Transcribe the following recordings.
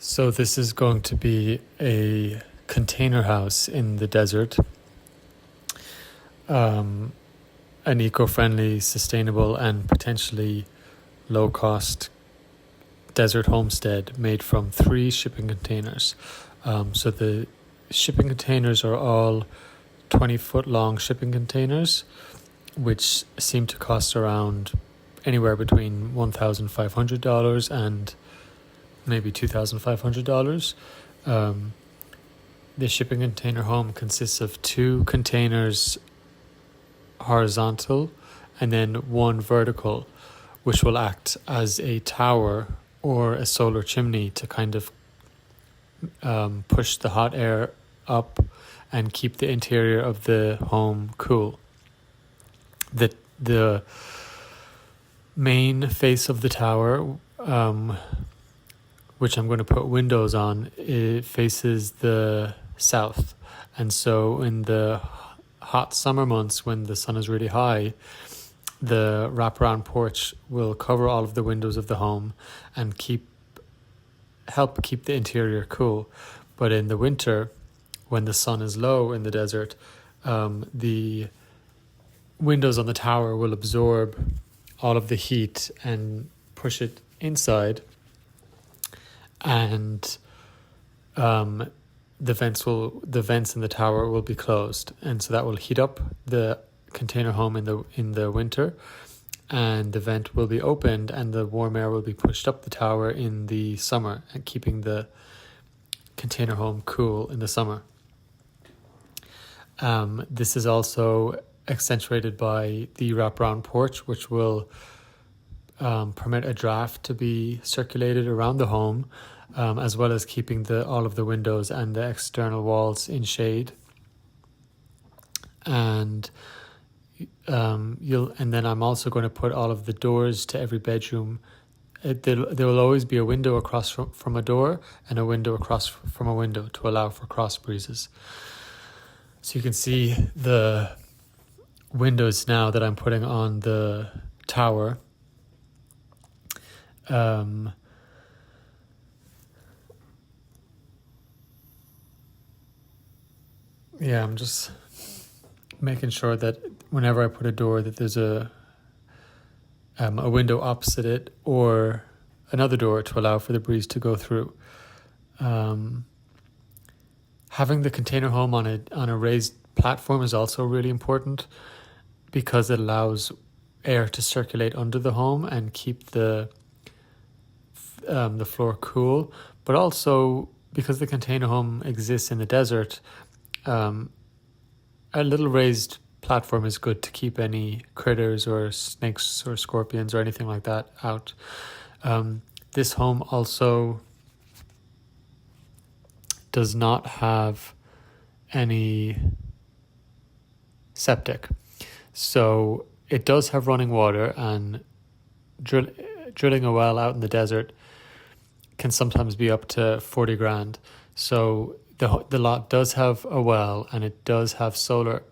So this is going to be a container house in the desert, um, an eco-friendly, sustainable, and potentially low-cost desert homestead made from 3 shipping containers. So the shipping containers are all 20-foot long shipping containers, which seem to cost around anywhere between $1,500 and maybe $2,500. Um, the shipping container home consists of 2 containers horizontal and then 1 vertical, which will act as a tower or a solar chimney to kind of push the hot air up and keep the interior of the home cool. The main face of the tower, which I'm going to put windows on, it faces the south. And so in the hot summer months when the sun is really high, the wraparound porch will cover all of the windows of the home and help keep the interior cool. But in the winter, when the sun is low in the desert, the windows on the tower will absorb all of the heat and push it inside, and the vents in the tower will be closed, and so that will heat up the container home in the winter, and the vent will be opened and the warm air will be pushed up the tower in the summer, and keeping the container home cool in the summer. This is also accentuated by the wraparound porch, which will permit a draft to be circulated around the home, as well as keeping all of the windows and the external walls in shade. And then I'm also going to put all of the doors to every bedroom. There will always be a window across from a door and a window across from a window to allow for cross breezes. So you can see the windows now that I'm putting on the tower. I'm just making sure that whenever I put a door that there's a window opposite it or another door to allow for the breeze to go through. Having the container home on a raised platform is also really important because it allows air to circulate under the home and keep the floor cool. But also because the container home exists in the desert, a little raised platform is good to keep any critters or snakes or scorpions or anything like that out. This home also does not have any septic. So it does have running water, and drilling a well out in the desert can sometimes be up to 40 grand. So the lot does have a well, and it does have solar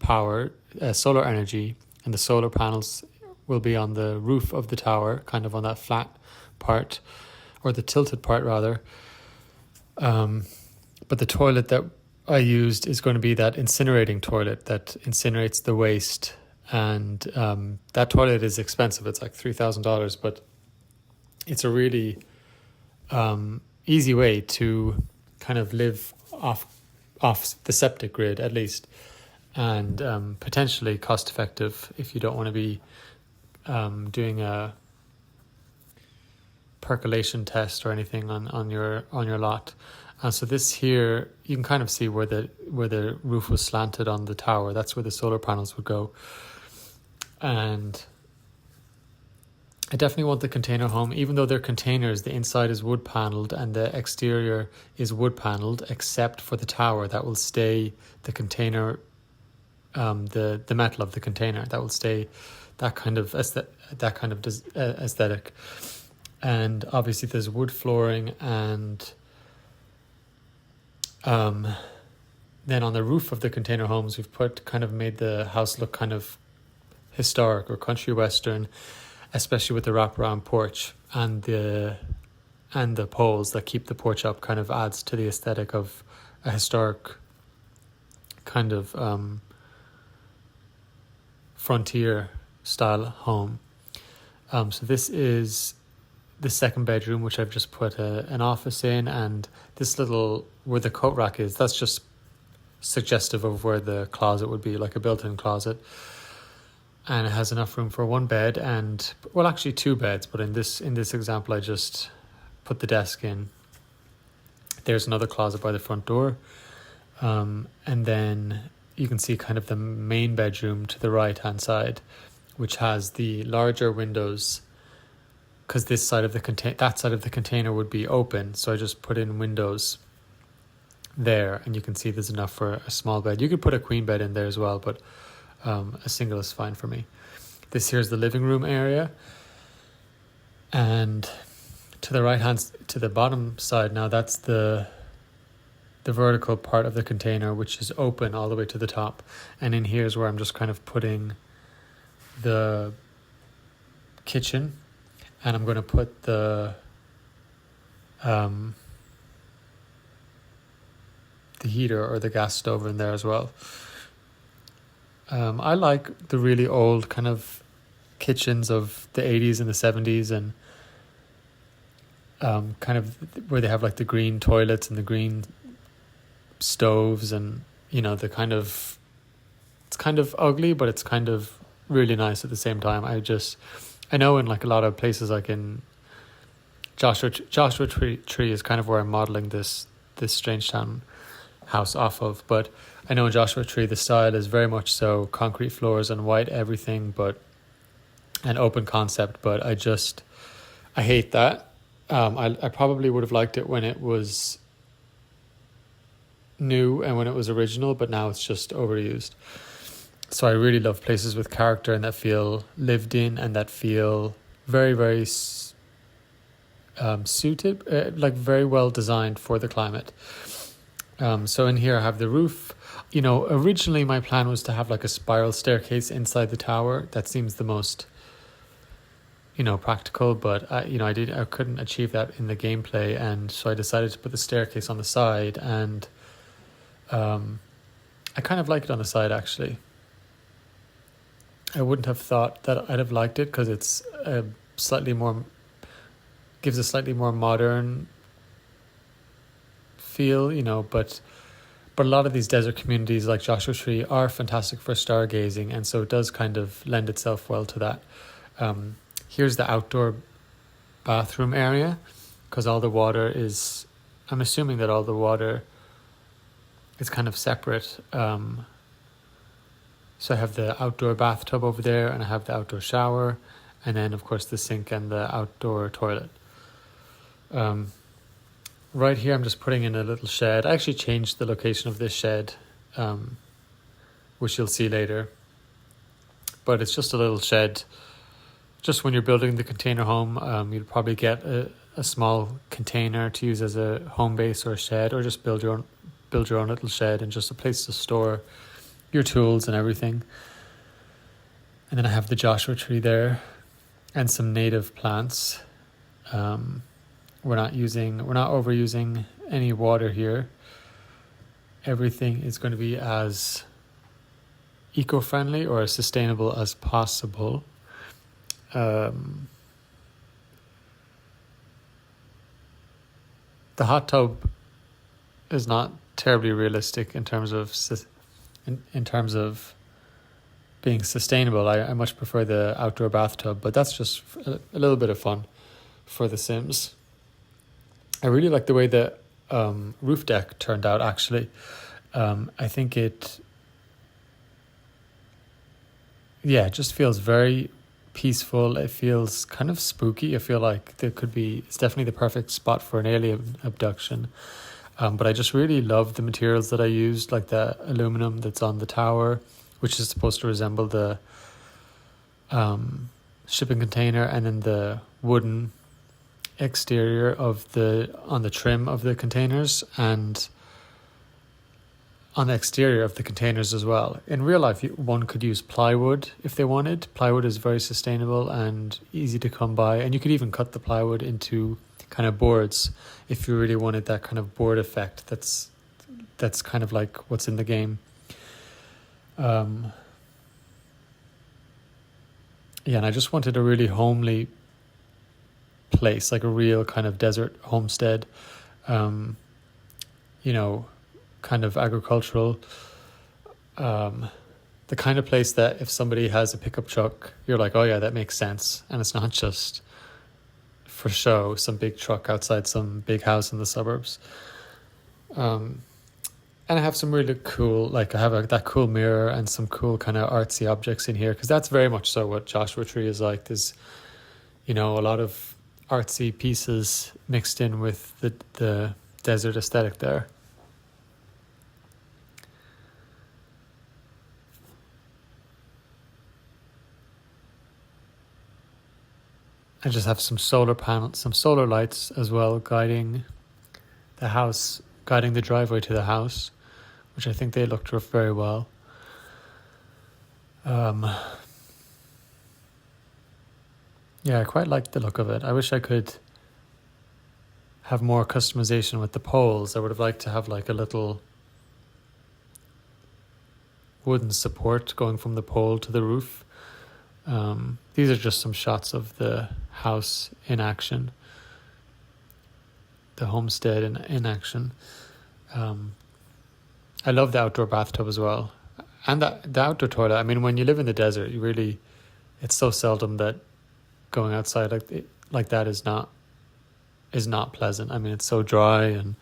power, solar energy, and the solar panels will be on the roof of the tower, kind of on that flat part, or the tilted part rather. But the toilet that I used is going to be that incinerating toilet that incinerates the waste, and that toilet is expensive. It's like $3,000, but it's a really easy way to kind of live off the septic grid at least, and potentially cost effective if you don't want to be doing a percolation test or anything on your lot. So this here, you can kind of see where the roof was slanted on the tower. That's where the solar panels would go. And I definitely want the container home, even though they're containers, the inside is wood panelled and the exterior is wood panelled, except for the tower. That will stay the container, the metal of the container. That will stay that kind of aesthetic. And obviously there's wood flooring, and then on the roof of the container homes, we've made the house look kind of historic or country western, especially with the wraparound porch and the and the poles that keep the porch up kind of adds to the aesthetic of a historic kind of frontier style home. So this is the second bedroom, which I've just put an office in, and this little, where the coat rack is, that's just suggestive of where the closet would be, like a built-in closet. And it has enough room for one bed and, well, actually two beds, but in this example I just put the desk in. There's another closet by the front door, and then you can see kind of the main bedroom to the right hand side, which has the larger windows, because this side of that side of the container would be open, so I just put in windows there, and you can see there's enough for a small bed. You could put a queen bed in there as well, but a single is fine for me. This here is the living room area, and to the bottom side now, that's the vertical part of the container, which is open all the way to the top, and in here is where I'm just kind of putting the kitchen, and I'm going to put the heater or the gas stove in there as well. I like the really old kind of kitchens of the 80s and the 70s, and kind of where they have like the green toilets and the green stoves, and the kind of, it's kind of ugly, but it's kind of really nice at the same time. I know in like a lot of places, like in Joshua Tree is kind of where I'm modeling this Strangetown house off of, but I know in Joshua Tree the style is very much so concrete floors and white everything, but an open concept, but I hate that. I probably would have liked it when it was new and when it was original, but now it's just overused. So I really love places with character and that feel lived in and that feel very, very suited, like very well designed for the climate. So in here I have the roof. Originally my plan was to have like a spiral staircase inside the tower. That seems the most, practical, but I couldn't achieve that in the gameplay, and so I decided to put the staircase on the side, and I kind of like it on the side actually. I wouldn't have thought that I'd have liked it because it's gives a slightly more modern feel, but a lot of these desert communities like Joshua Tree are fantastic for stargazing, and so it does kind of lend itself well to that. Here's the outdoor bathroom area, because I'm assuming that all the water is kind of separate. So I have the outdoor bathtub over there, and I have the outdoor shower, and then of course the sink and the outdoor toilet. Right here I'm just putting in a little shed. I actually changed the location of this shed, which you'll see later. But it's just a little shed. Just when you're building the container home, you'll probably get a small container to use as a home base or a shed, or just build your own little shed and just a place to store your tools and everything. And then I have the Joshua Tree there and some native plants. We're not overusing any water here. Everything is going to be as eco-friendly or as sustainable as possible. The hot tub is not terribly realistic in terms of being sustainable. I much prefer the outdoor bathtub, but that's just a little bit of fun for The Sims. I really like the way the roof deck turned out, actually. I think it just feels very peaceful. It feels kind of spooky. I feel like it's definitely the perfect spot for an alien abduction. But I just really love the materials that I used, like the aluminum that's on the tower, which is supposed to resemble the shipping container, and then the wooden exterior on the trim of the containers, and on the exterior of the containers as well. In real life, one could use plywood if they wanted. Plywood is very sustainable and easy to come by, and you could even cut the plywood into kind of boards if you really wanted that kind of board effect. That's kind of like what's in the game. Yeah, and I just wanted a really homely place, like a real kind of desert homestead, you know, kind of agricultural, the kind of place that if somebody has a pickup truck, you're like, oh yeah, that makes sense. And it's not just for show, some big truck outside some big house in the suburbs. And I have some really cool, like I have that cool mirror and some cool kind of artsy objects in here, because that's very much so what Joshua Tree is like. There's, you know, a lot of artsy pieces mixed in with the desert aesthetic there. I just have some solar panels, some solar lights as well, guiding the driveway to the house, which I think they looked very well. Yeah, I quite like the look of it. I wish I could have more customization with the poles. I would have liked to have like a little wooden support going from the pole to the roof. These are just some shots of the house in action, the homestead in action. I love the outdoor bathtub as well, and the outdoor toilet. I mean, when you live in the desert, it's so seldom that going outside like that is not pleasant. I mean, it's so dry, and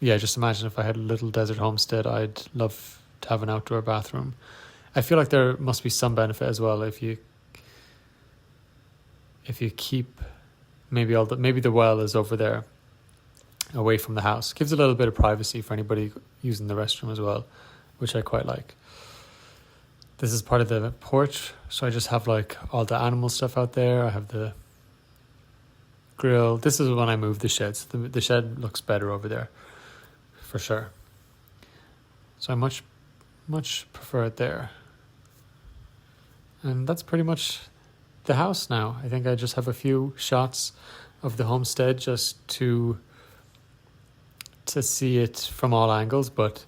yeah, just imagine if I had a little desert homestead, I'd love to have an outdoor bathroom. I feel like there must be some benefit as well if you keep maybe the well is over there away from the house. Gives a little bit of privacy for anybody using the restroom as well, which I quite like. This is part of the porch, so I just have like all the animal stuff out there. I have the grill. This is when I moved the sheds. The shed looks better over there, for sure. So I much prefer it there. And that's pretty much the house now. I think I just have a few shots of the homestead just to see it from all angles, but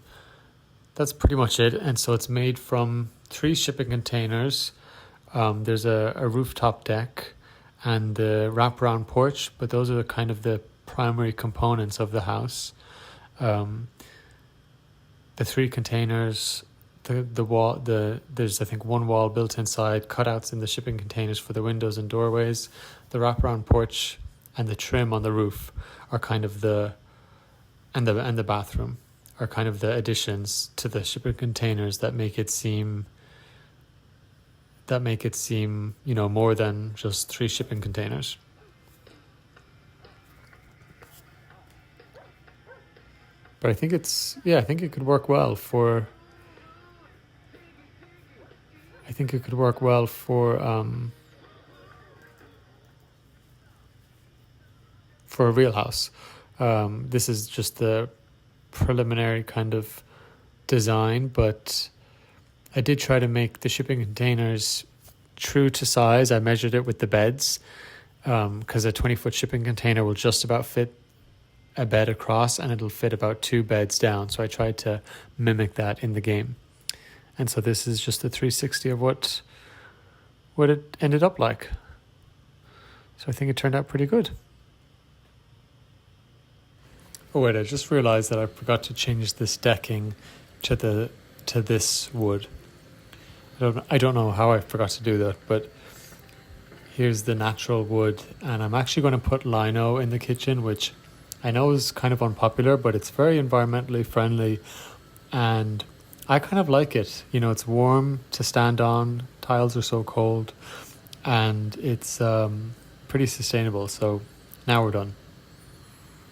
that's pretty much it. And so it's made from 3 shipping containers. There's a rooftop deck and the wraparound porch, but those are kind of the primary components of the house. The 3 containers, the wall, there's I think 1 wall built inside, cutouts in the shipping containers for the windows and doorways. The wraparound porch and the trim on the roof are kind of the bathroom are kind of the additions to the shipping containers that make it seem, you know, more than just 3 shipping containers. But I think it could work well for a real house. This is just the preliminary kind of design, but I did try to make the shipping containers true to size. I measured it with the beds, because a 20-foot shipping container will just about fit a bed across, and it'll fit about 2 beds down. So I tried to mimic that in the game. And so this is just a 360 of what it ended up like. So I think it turned out pretty good. Oh wait, I just realized that I forgot to change this decking to this wood. I don't know how I forgot to do that, but here's the natural wood, and I'm actually going to put lino in the kitchen, which I know is kind of unpopular, but it's very environmentally friendly, and I kind of like it. You know, it's warm to stand on. Tiles are so cold, and it's pretty sustainable. So now we're done.